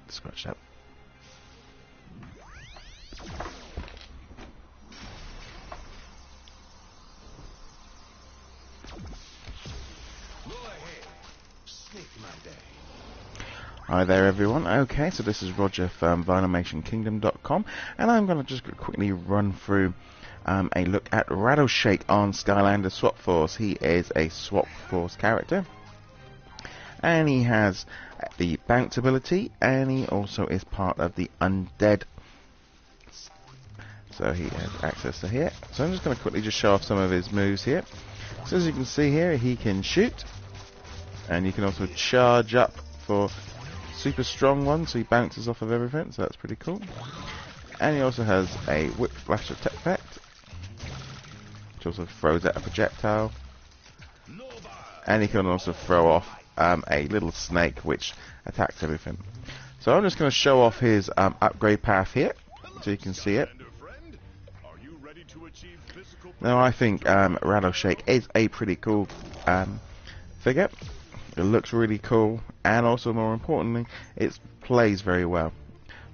Scratch that. Hi there everyone. Okay, so this is Roger from VinylmationKingdom.com, and I'm going to just quickly run through a look at Rattle Shake on Skylanders Swap Force. He is a Swap Force character, and he has the bounce ability, and he also is part of the undead. So he has access to here. So I'm just going to quickly just show off some of his moves here. So as you can see here, he can shoot, and you can also charge up for super strong one, so he bounces off of everything, so that's pretty cool. And he also has a whip flash effect, which also throws out a projectile. And he can also throw off a little snake which attacks everything. So I'm just going to show off his upgrade path here, so you can see it. Now I think Rattle Shake is a pretty cool figure. It looks really cool, and also more importantly, it plays very well.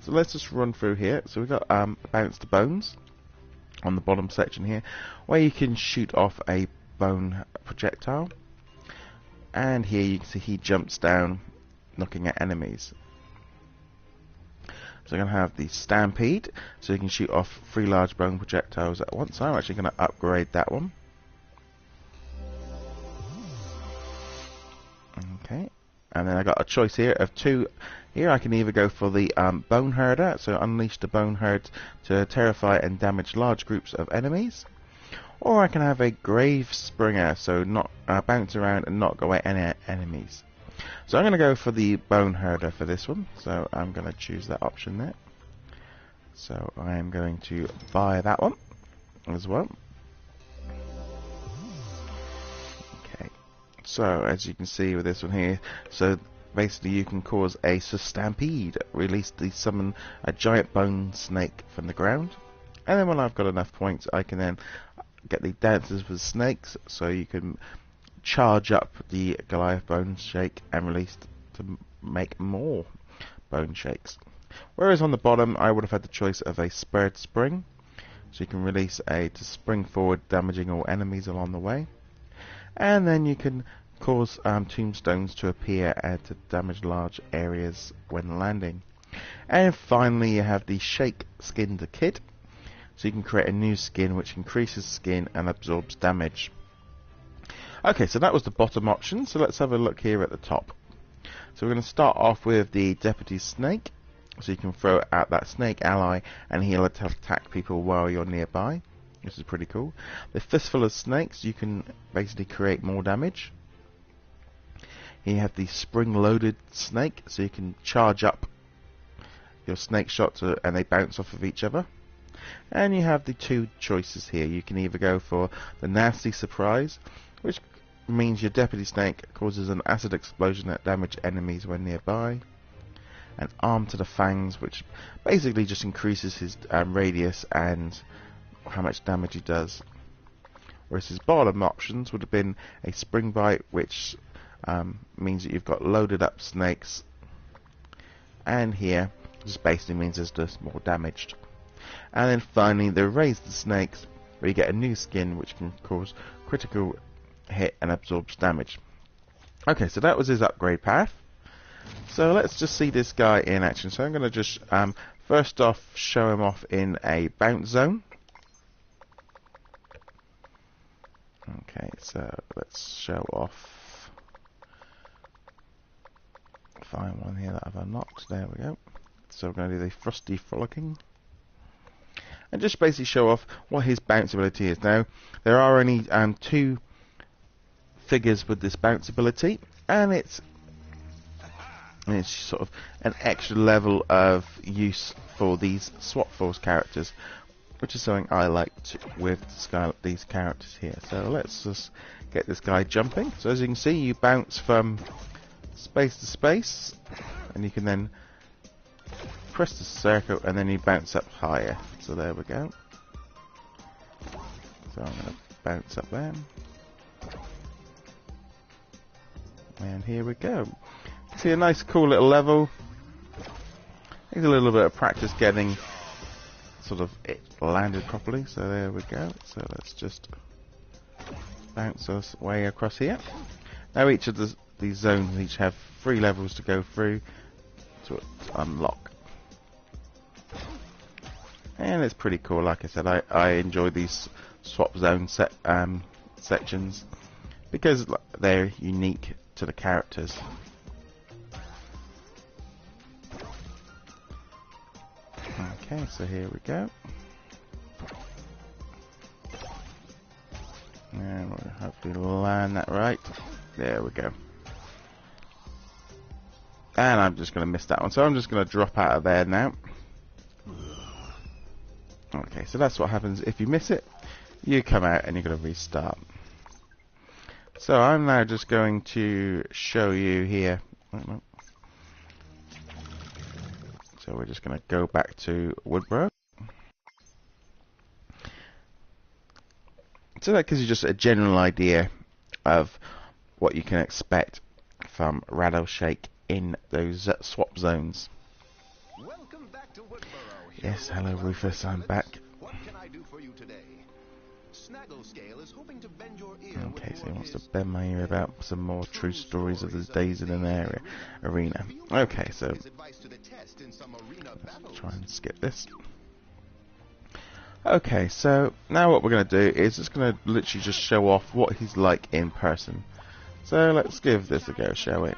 So let's just run through here. So we've got Bounce to Bones on the bottom section here, where you can shoot off a bone projectile. And here you can see he jumps down, knocking at enemies. So you're going to have the Stampede, so you can shoot off 3 large bone projectiles at once. So I'm actually going to upgrade that one. Okay, and then I got a choice here of 2. Here I can either go for the Bone Herder, so unleash the Bone Herd to terrify and damage large groups of enemies. Or I can have a Grave Springer, so not bounce around and knock away any enemies. So I'm going to go for the Bone Herder for this one, so I'm going to choose that option there. So I am going to buy that one as well. Okay, so as you can see with this one here, so basically you can cause a Stampede, summon a giant bone snake from the ground. And then when I've got enough points, I can then get the Dancers with Snakes, so you can charge up the Goliath Bone Shake and release to make more Bone Shakes. Whereas on the bottom I would have had the choice of a Spurred Spring, so you can release to spring forward, damaging all enemies along the way. And then you can cause tombstones to appear and to damage large areas when landing. And finally you have the Shake Skin to Kid, so you can create a new skin which increases skin and absorbs damage. Okay, so that was the bottom option, so let's have a look here at the top. So we're going to start off with the Deputy Snake, so you can throw out that snake ally and he'll attack people while you're nearby. This is pretty cool. The Fistful of Snakes, you can basically create more damage. Here you have the Spring-Loaded Snake, so you can charge up your snake shots and they bounce off of each other. And you have the 2 choices here. You can either go for the Nasty Surprise, which means your Deputy Snake causes an acid explosion that damages enemies when nearby. And Arm to the Fangs, which basically just increases his radius and how much damage he does. Whereas his bottom options would have been a Spring Bite, which means that you've got loaded up snakes. And here, just basically means there's just more damaged. And then finally the Raise the Snakes, where you get a new skin which can cause critical hit and absorbs damage. Okay, so that was his upgrade path. So let's just see this guy in action. So I'm going to just first off show him off in a bounce zone. Okay, so let's show off. Find one here that I've unlocked. There we go. So we're going to do the Frosty Frolicking. And just basically show off what his bounce ability is. Now, there are only 2 figures with this bounce ability, and it's sort of an extra level of use for these Swap Force characters, which is something I liked with these characters here. So let's just get this guy jumping. So as you can see, you bounce from space to space, and you can then press the circle and then you bounce up higher. So there we go. So I'm going to bounce up there. And here we go. See a nice cool little level. Needs a little bit of practice getting sort of it landed properly. So there we go. So let's just bounce us way across here. Now each of these zones each have 3 levels to go through to unlock. And it's pretty cool. Like I said, I enjoy these swap zone sections because they're unique to the characters. Okay, so here we go. And we'll hopefully land that right. There we go. And I'm just going to miss that one, so I'm just going to drop out of there now. Okay, so that's what happens if you miss it. You come out and you're going to restart. So I'm now just going to show you here. So we're just going to go back to Woodborough. So that gives you just a general idea of what you can expect from Rattle Shake in those swap zones. Welcome back to Woodborough. Yes, hello Rufus, I'm back. What can I do for you today? Snagglescale is hoping to bend your ear. Okay, so he wants to bend my ear about some more true stories of his days in an arena. Okay, so let's try and skip this. Okay, so now what we're going to do is just going to literally just show off what he's like in person. So let's give this a go, shall we?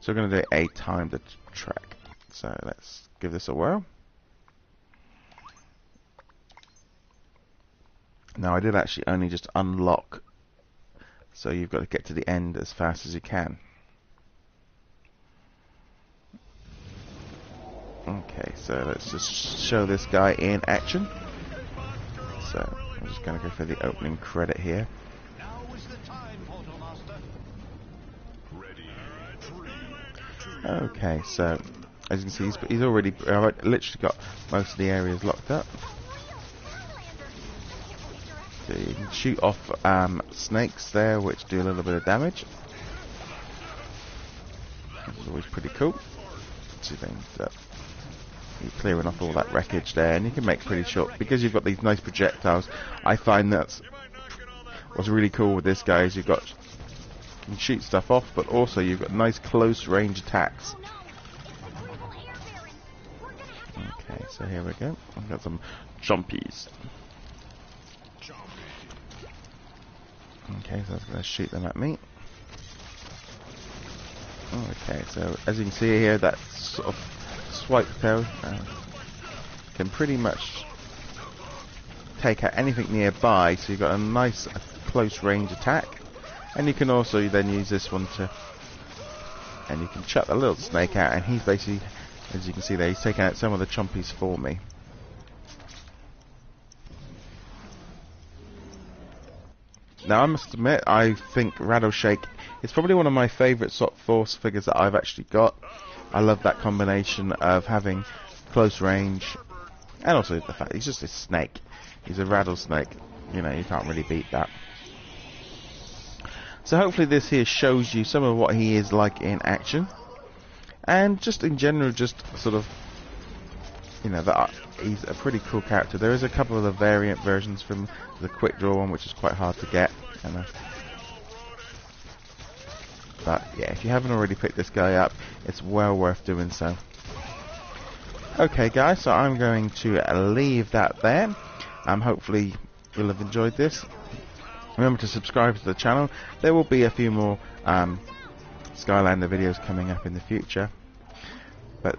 So we're going to do a timed track. So let's give this a whirl. Now I did actually only just unlock, so you've got to get to the end as fast as you can. Okay, so let's just show this guy in action. So I'm just going to go for the opening credit here. Okay, so as you can see, he's already literally got most of the areas locked up. So you can shoot off snakes there, which do a little bit of damage. Which is always pretty cool. Two things that you're clearing off all that wreckage there, and you can make pretty short because you've got these nice projectiles. I find that's what's really cool with this guy is you can shoot stuff off, but also you've got nice close range attacks. Okay, so here we go. I've got some jumpies. Okay, so I was going to shoot them at me. Okay, so as you can see here, that sort of swipe tail can pretty much take out anything nearby, so you've got a nice close range attack. And you can also then use this one and you can chuck the little snake out, and he's basically, as you can see there, he's taking out some of the chompies for me. Now I must admit, I think Rattle Shake is probably one of my favourite sort of force figures that I've actually got. I love that combination of having close range, and also the fact he's just a snake. He's a rattlesnake. You know, you can't really beat that. So hopefully this here shows you some of what he is like in action, and just in general, just sort of, you know, that he's a pretty cool character. There is a couple of the variant versions from the quick draw one, which is quite hard to get. But yeah, if you haven't already picked this guy up, it's well worth doing so. Okay, guys, so I'm going to leave that there. Hopefully you'll have enjoyed this. Remember to subscribe to the channel. There will be a few more Skylander videos coming up in the future. But